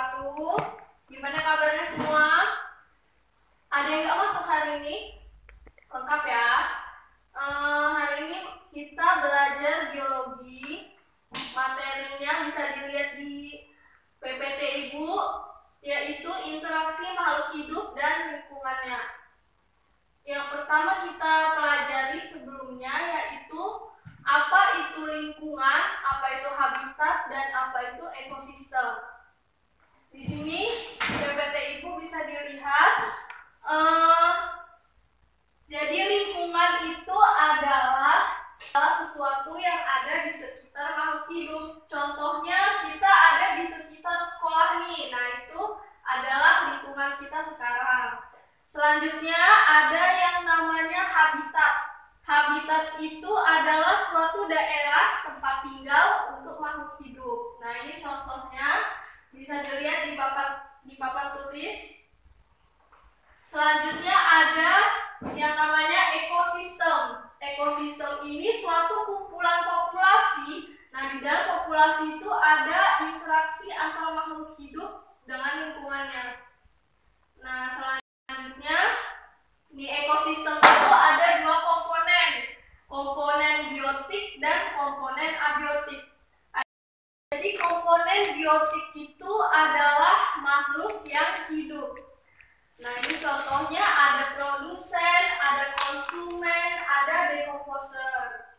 wabarakatuh. Gimana kabarnya semua? Ada yang nggak masuk hari ini? Lengkap ya. Hari ini kita belajar biologi. Materinya bisa dilihat di PPT Ibu, yaitu interaksi makhluk hidup dan lingkungannya. Yang pertama kita pelajari sebelumnya yaitu apa itu lingkungan, apa itu habitat, dan apa itu ekosistem. Di sini PPT Ibu bisa dilihat. Jadi lingkungan itu adalah sesuatu yang ada di sekitar makhluk hidup. Contohnya kita ada di sekitar sekolah nih. Nah, itu adalah lingkungan kita sekarang. Selanjutnya ada yang namanya habitat. Habitat itu adalah suatu daerah tempat tinggal untuk makhluk hidup. Nah, ini contohnya bisa dilihat di papan tulis. Selanjutnya ada yang namanya ekosistem. Ekosistem ini suatu kumpulan populasi. Nah, di dalam populasi itu ada interaksi antara makhluk hidup dengan lingkungannya. Nah, selanjutnya di ekosistem itu ada dua komponen. Komponen biotik dan komponen abiotik. Jadi komponen biotik itu adalah makhluk yang hidup. Nah, ini contohnya ada produsen, ada konsumen, ada decomposer.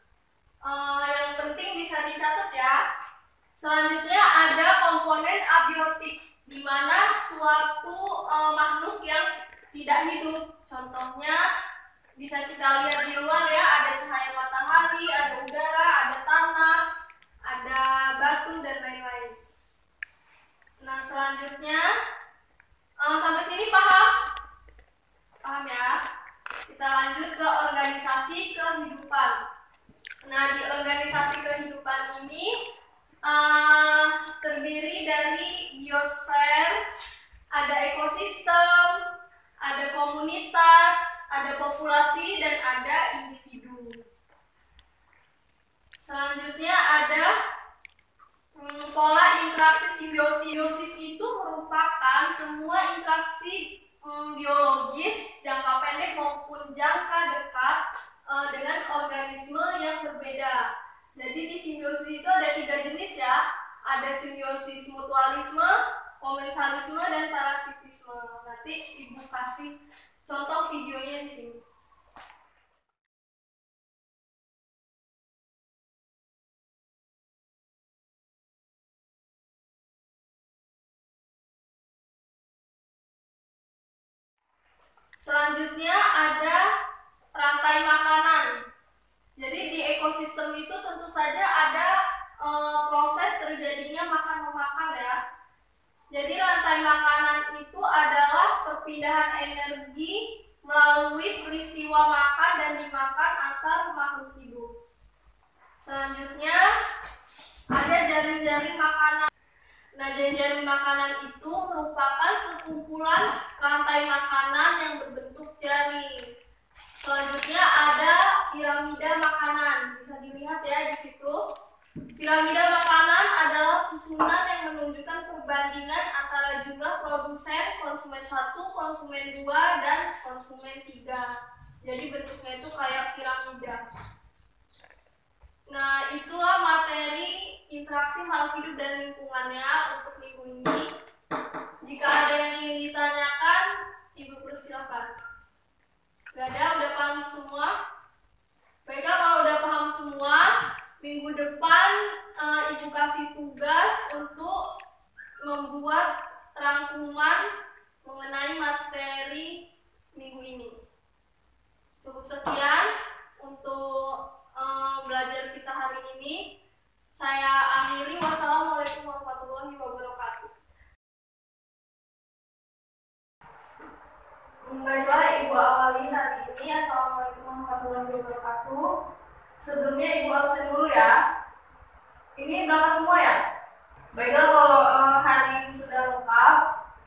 Yang penting bisa dicatat ya. Selanjutnya ada komponen abiotik, di mana suatu makhluk yang tidak hidup. Contohnya bisa kita lihat di luar ya, ada cahaya matahari, ada udara, ada tanah, ada batu, dan lain-lain. Nah, selanjutnya sampai sini paham? Paham ya? Kita lanjut ke organisasi kehidupan. Nah, di organisasi kehidupan ini terdiri dari biosfer, ada ekosistem, ada komunitas, ada populasi, dan ada individu. Selanjutnya ada pola interaksi simbiosis. Simbiosis itu merupakan semua interaksi biologis jangka pendek maupun jangka dekat dengan organisme yang berbeda. Jadi di simbiosis itu ada 3 jenis ya. Ada simbiosis mutualisme, komensalisme, dan parasitisme. Nanti Ibu kasih contoh videonya di sini. Selanjutnya ada rantai makanan. Jadi di ekosistem itu tentu saja ada proses terjadinya makan-memakan ya. Jadi rantai makanan itu adalah perpindahan energi melalui peristiwa makan dan dimakan antar makhluk hidup. Selanjutnya ada jaring-jaring makanan. Nah, jaring-jaring makanan itu merupakan sekumpulan rantai makanan yang berbentuk jaring. Selanjutnya ada piramida makanan. Bisa dilihat ya di situ. Piramida makanan adalah susunan yang menunjukkan perbandingan antara jumlah produsen, konsumen 1, konsumen 2, dan konsumen 3. Jadi bentuknya itu kayak piramida. Nah, itulah materi interaksi makhluk hidup dan lingkungannya untuk minggu ini. Jika ada yang ingin ditanyakan, Ibu persilakan. Gak ada, udah paham semua? Baiklah, kalau udah paham semua, minggu depan Ibu kasih tugas untuk membuat rangkuman mengenai materi minggu ini. Cukup sekian untuk belajar kita hari ini. Saya akhiri. Wassalamualaikum warahmatullahi wabarakatuh. Baiklah, Ibu awali hari ini. Assalamualaikum warahmatullahi wabarakatuh. Sebelumnya Ibu absen dulu ya. Ini berangkat semua ya? Baiklah, kalau hari ini sudah lengkap,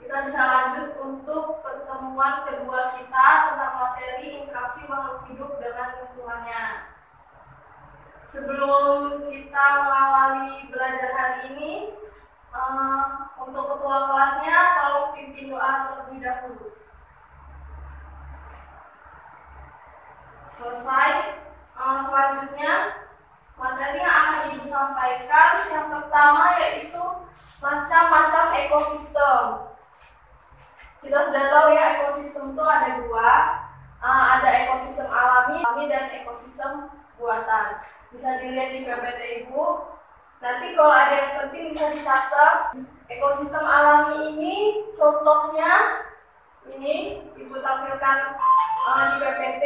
kita bisa lanjut untuk pertemuan kedua kita tentang materi interaksi makhluk hidup dengan lingkungannya. Sebelum kita mengawali belajar hari ini, Untuk ketua kelasnya tolong pimpin doa terlebih dahulu. Selesai. Selanjutnya materi yang akan Ibu sampaikan yang pertama yaitu macam-macam ekosistem. Kita sudah tahu ya, ekosistem itu ada dua, ada ekosistem alami dan ekosistem buatan. Bisa dilihat di PPT Ibu. Nanti kalau ada yang penting bisa dicatat. Ekosistem alami ini contohnya ini Ibu tampilkan di PPT.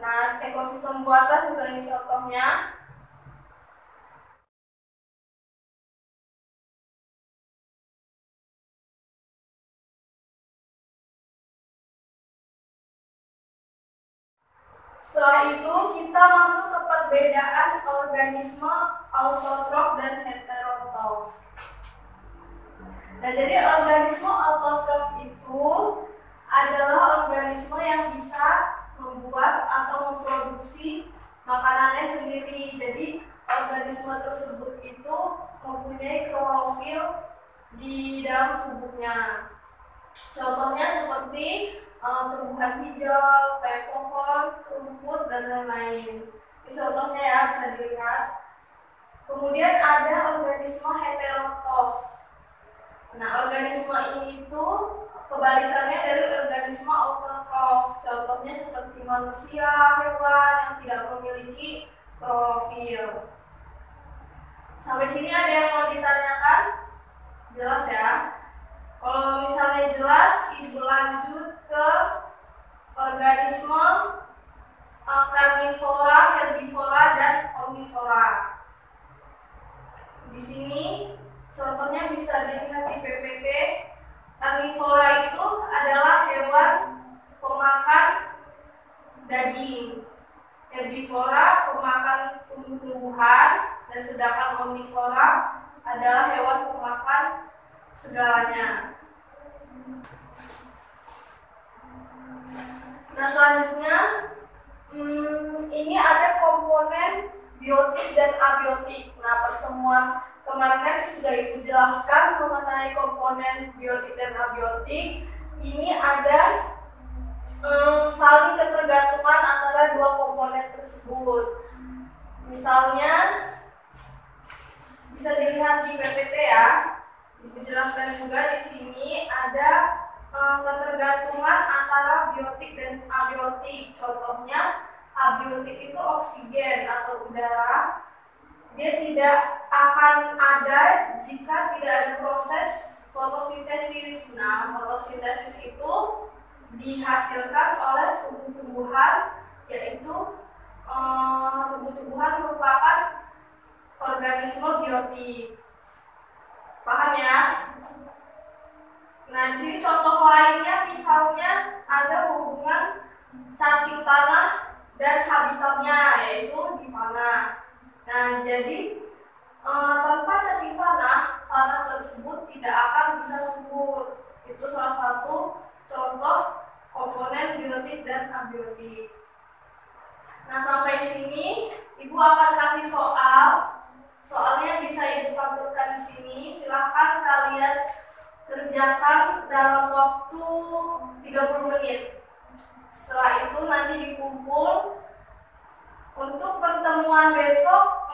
Nah, ekosistem buatan juga ini contohnya. Setelah itu kita masuk ke perbedaan organisme autotrof dan heterotrof. Nah, jadi organisme autotrof itu adalah organisme yang bisa membuat atau memproduksi makanannya sendiri. Jadi organisme tersebut itu mempunyai klorofil di dalam tubuhnya. Contohnya seperti tumbuhan hijau, kayak pohon, rumput, dan lain-lain. Ini contohnya ya, bisa dilihat. Kemudian ada organisme heterotrof. Nah, organisme ini tuh kebalikannya dari organisme autotrof. Contohnya seperti manusia, hewan yang tidak memiliki klorofil. Sampai sini ada yang mau ditanyakan? Jelas ya? Kalau misalnya jelas, Ibu lanjut ke organisme karnivora, herbivora, dan omnivora. Di sini contohnya bisa dilihat di PPT. Karnivora itu adalah hewan pemakan daging. Herbivora pemakan tumbuh-tumbuhan, dan sedangkan omnivora adalah hewan pemakan segalanya. Nah, selanjutnya ini ada komponen biotik dan abiotik. Nah, pertemuan kemarin kan sudah Ibu jelaskan mengenai komponen biotik dan abiotik. Ini ada saling ketergantungan antara dua komponen tersebut. Misalnya bisa dilihat di PPT ya. Ibu jelaskan juga di sini ada ketergantungan antara biotik dan abiotik. Contohnya abiotik itu oksigen atau udara. Dia tidak akan ada jika tidak ada proses fotosintesis. Nah, fotosintesis itu dihasilkan oleh tumbuh-tumbuhan, yaitu tumbuh-tumbuhan merupakan organisme biotik. Paham ya? Nah, di sini contoh lainnya misalnya ada hubungan cacing tanah dan habitatnya, yaitu di mana. Nah, jadi tanpa cacing tanah, tanah tersebut tidak akan bisa subur. Itu salah satu contoh komponen biotik dan abiotik. Nah, sampai sini Ibu akan kasih soal. Soalnya bisa Ibu tampilkan di sini. Silahkan kalian kerjakan dalam waktu 30 menit. Setelah itu nanti dikumpul. Untuk pertemuan besok,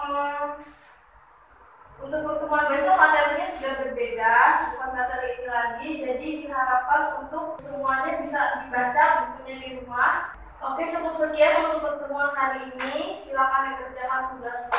materinya sudah berbeda, bukan materi ini lagi. Jadi diharapkan untuk semuanya bisa dibaca bukunya di rumah. Oke, cukup sekian untuk pertemuan hari ini. Silakan dikerjakan tugas.